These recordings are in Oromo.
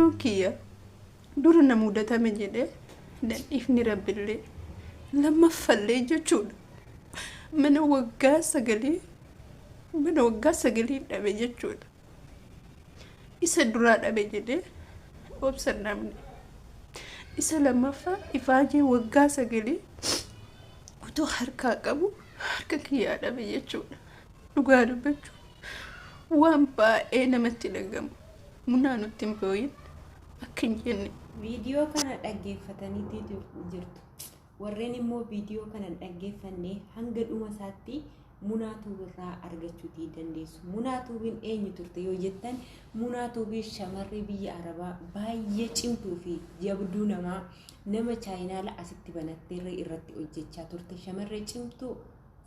mudannoon kiyya dura na mudatame jedhee ifni rabbillee lammaffallee jechuudha. Mana waggaa sagalii dhabe jechuudha. Isa duraa dhabe jedhee obsan namni. Isa lammaffaa ifaajee waggaa sagalii otoo harkaa qabu harka kiyyaa dhabe jechuudha. Dhugaa dubbachuu waan baay'ee namatti dhagamu. Munaa nutti hin booyin akka hin jenne. Viidiyoo kana dhaggeeffatanii jirtu. Warreen immoo viidiyoo kana dhaggeeffanne hanga dhuma isaatti Munaa Tuubirraa argachuu dandeessu. Munaa Tuubiin eenyu turte yoo jettan, Munaa Tuubii shamarree biyya Arabaa baay'ee cimtuu fi jabduu nama chaayinaala asitti banattee irratti hojjechaa turte. Shamarree cimtuu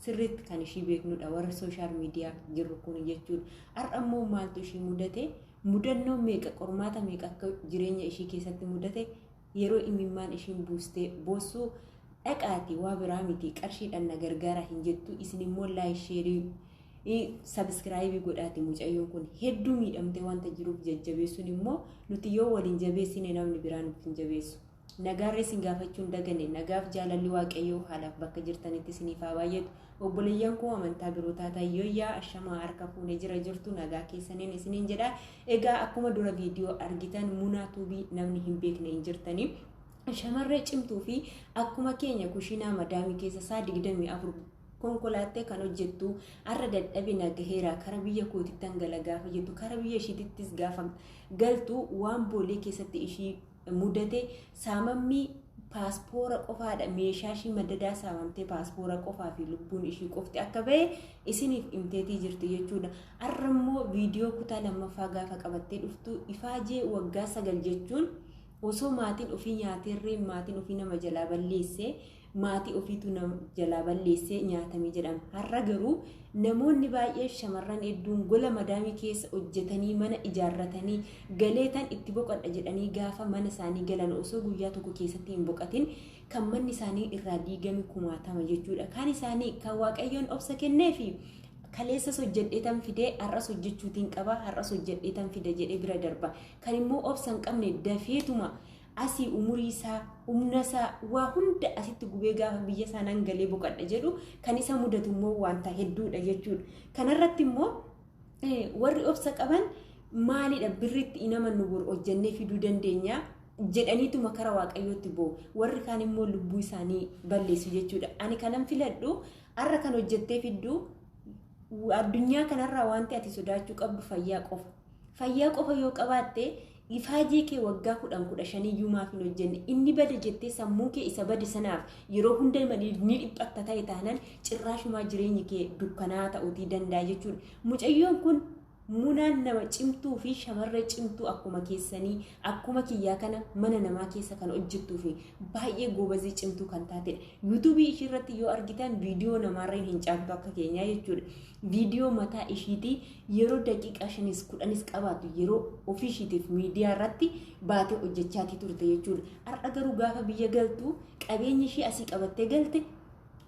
sirriitti kan ishii beeknudha warra sooshaal miidiyaa jirru kun jechuudha. Har'a immoo maaltu ishii mudate? Mudannoo meeqa qormaata meeqa akka jireenya ishii keessatti mudate yeroo imimmaan ishiin buustee boossuu dhaqaati waa biraa miti qarshiidhaan na gargaara hin jettu. Isin immoo laayik sheerii sabskiraayibii godhaati. Mucayyoon kun hedduu miidhamte wanta jiruuf jajjabeessuun immoo nuti yoo waliin jabeessine namni biraa nuuf hin jabeessu. Nagaarree sin gaafachuun dagane nagaaf jaalalli waaqayyoo haalaaf bakka jirtanitti isiniif haa baay'atu. Obboleeyyan koo amantaa birootaa taayyoyyaa ashamaa harka fuunee jira jirtu nagaa keessaniin isiniin jedha. Egaa akkuma dura viidiyoo argitan Munaa Tuubii namni hin beekne hin jirtanii. Shamarree cimtuu fi akkuma keenya kushiinaa madaamii keessa saa 24 konkolaattee kan hojjettu har'a dadhabe nagaheera kara biyya kootitti hangala gaafa jettu kara biyya ishiittis gaafa galtu waan boolee keessatti ishii mudate saamamni paaspoora qofaadha. Meeshaa ishii madadaa saamamtee paaspoora qofaa fi lubbuun ishii qofti akka ba'e isiniif himteetii jirti jechuudha. Har'a immoo viidiyoo kutaa lammaffaa gaafa qabattee dhuftu ifaajee waggaa 9 jechuun osoo maatiin ofii nyaateerree maatiin ofii nama jalaa balleessee maatii ofiitu nama jalaa balleessee nyaatamee jedhama. Har'a garuu namoonni baay'ee shamarran hedduun gola madaamii keessa hojjetanii mana ijaarratanii galeetan itti boqodha jedhanii gaafa mana isaanii galan osoo guyyaa tokko keessatti hin boqatin kan manni isaanii irraa diigame kumaatama jechuudha. Kan isaanii kan waaqayyoon obsa kenneefi kaleessa hojjedheetan fidee har'as hojjechuutiin qaba har'as hojjedheetan fida jedhee bira darba. Kan immoo obsa hin qabne dafeetuma asii umurii isaa humna isaa waa hunda asitti gubee gaafa biyya sanaan galee boqadha jedhu kan isa mudatu immoo wanta hedduudha jechuudha. Kanarratti immoo warri obsa qaban maalidha birritti inama nu bor hojjennee fiduu dandeenya jedhaniitu makara waaqayyootti boo warri kaan immoo lubbuu isaanii balleessu jechuudha. Ani kanan filadhu har'a kan hojjettee fidduu addunyaa kanarraa wanti ati sodaachuu qabdu fayyaa qofa. Fayyaa qofa yoo qabaatte ifaajee kee waggaa 10-15 iyyuu maaf hin hojjenne inni bada jettee sammuu kee isa bade sanaaf yeroo hunda ni dhiphatta ta'e taanaan cirraashumaa jireenyi kee dukkanaa ta'uutii danda'a jechuudha. Mucayyoon kun Munaan nama cimtuu fi shamarree cimtuu akkuma keessanii akkuma kiyyaa kana mana namaa keessa kan hojjettuu fi baay'ee goobazii cimtuu kan taatedha. YouTube ishii irratti yoo argitan viidiyoo namaarreen hin caaltu akka keenyaa jechuudha. Viidiyoo mataa ishiitii yeroo daqiiqaa 5-10 qabaatu yeroo ofii ishiitiif miidiyaa irratti baatee hojjechaatii turte jechuudha. Har'a garuu gaafa biyya galtu qabeenyi ishii asii qabattee galte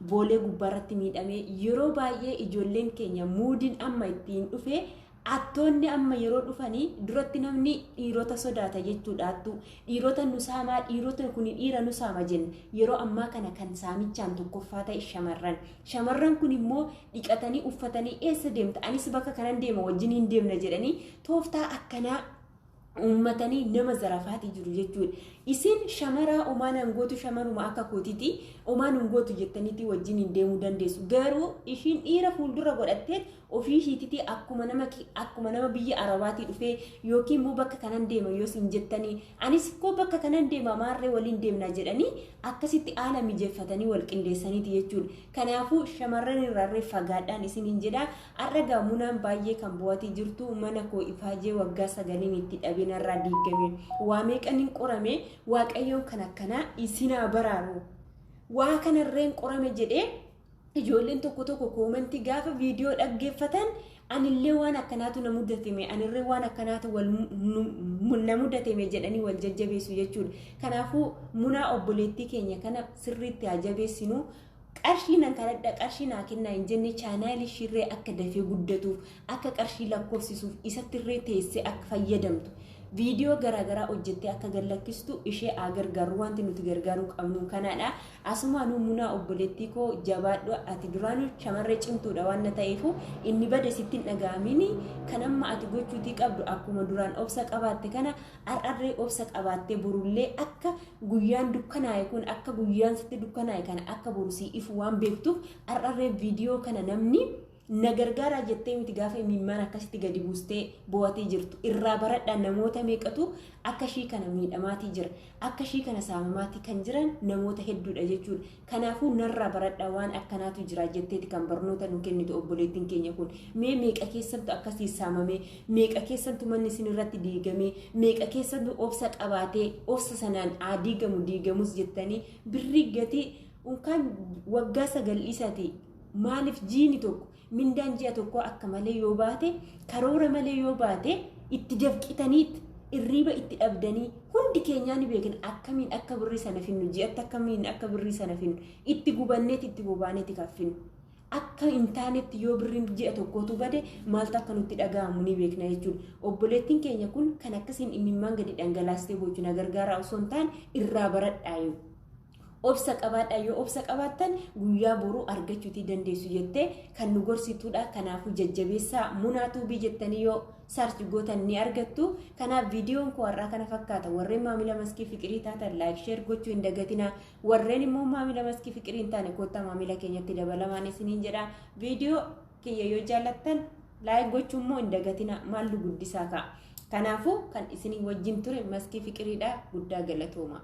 boolee gubbaarratti miidhamee yeroo baay'ee ijoolleen keenya muudiin amma ittiin dhufee attoonni amma yeroo dhufanii duratti namni dhiirota sodaata jechuudha. Attu dhiirota nu saamaa dhiirota kun dhiira nu saama jenne yeroo ammaa kana kan saamichaan tokkoffaa ta'e shamarran kun immoo dhiqatanii uffatanii eessa deemta anis bakka kanan deema wajjin hin deemna jedhanii tooftaa akkanaa ummatanii nama zarafaati jiru jechuudha. Isin shamaraa omaan angootu shamaruma akka kootiti omaan angootu jettaniiti wajjin hin deemuu dandeessu. Garuu ishiin dhiira fuuldura godhattee ofii ishiititi akkuma nama biyya Arabaatii dhufee yookiin immoo bakka kanan deema yoo sin jettanii anis koo bakka kanan deema maarree waliin deemna jedhanii akkasitti haala mijeeffatanii wal qindeessaniiti jechuudha. Kanaafuu shamarran irraarree fagaadhaan isin hin jedha. Har'a Munaan baay'ee kan bu'atii jirtu mana koo ifaajee waggaa 9 itti dhabinarraa diigame waa meeqaniin qorame waaqayyoon kan akkanaa isinaa baraaru waa kanarreen qorame jedhee ijoolleen tokko koomentii gaafa viidiyoo dhaggeeffatan anillee waan akkanaatu na mudatame anirree waan akkanaatu wal na mudatame jedhanii wal jajjabeessu jechuudha. Kanaafuu Munaa obboleettii keenya kana sirriitti haa jabeessinu. Qarshii nan kadhadha qarshii naa kennaa hin jenne chaanaali shirree akka dafee guddatuuf akka qarshii lakkoofsisuuf isatti irree teessee akka fayyadamtu viidiyoo garaagaraa hojjettee akka gallakkistu ishee agargaaru wanti nuti gargaaruu qabnu kanadha. Asumaanuu munaa obboleettii koo jabaadhu ati duraanuu shamarree cimtuudha waan ta'eef inni bade sitti hin dhaga'amini kan amma ati gochuutii qabdu akkuma duraan obsa qabaatte kana har'arree obsa qabaattee borullee akka guyyaan dukkanaa'e kun akka guyyaan sitti dukkanaa'e kana akka borusii ifu waan beektuuf har'arree viidiyoo kana namni nagargaaraa jettee miti gaafa imimmaan akkasitti gadi buustee bo'atee jirtu irraa baradhaa namoota meeqatu akka shii kana miidhamaatii jira akka shii kana saamamaatii kan jiran namoota hedduudha jechuudha. Kanaafuu narraa baradhaa waan akkanaatu jira jetteeti kan barnoota nu kennitu obboleettiin keenya kun mee meeqa keessattu akkasii saamamee meeqa keessattu manni isin irratti diigamee meeqa keessattu obsa qabaatee obsa sanaan diigamus jettanii birrii gatii unkaan waggaa 9 dhiisati maaliif jiini tokko mindaan ji'a tokko akka malee yoo baate karoora malee yoo baate itti dafqitaniit irriiba itti dhabdanii hundi keenyaa ni beekna akkamiin akka birrii sana finnu ji'atti akkamiin akka birrii sana finnu itti gubanneet itti bobaaneeti kaffinu akka intaanetti yoo birriin ji'a tokkotu bade maaltu akka nutti dhaga'amu ni beekna jechuudha. Obboleettiin keenya kun kan akkasiin imimmaan gadi dhangalaastee bochuna gargaaraa osoo hin taane irraa baradhaayu. Obsa qabaadhaa yoo obsa qabaattan guyyaa boruu argachuutii dandeessu jettee kan nu gorsituudha. Kanaafuu jajjabeessaa munaatuubii jettanii yoo saarchi gootan ni argattu. Kanaaf viidiyoon koo har'aa kana fakkaata. Warreen maamila maskii fiqirii taatan laayik sheer gochuu hin dagatina. Warreen immoo maamila maskii fiqirii hin taane kottaa maamila keenyatti dabalamaan isiniin jedha. Viidiyoo kiyya yoo jaallattan laayik gochuu immoo hin dagatina maallu guddisaa ka'a. Kanaafuu kan isinii wajjin ture maskii fiqiriidha. Guddaa galatooma.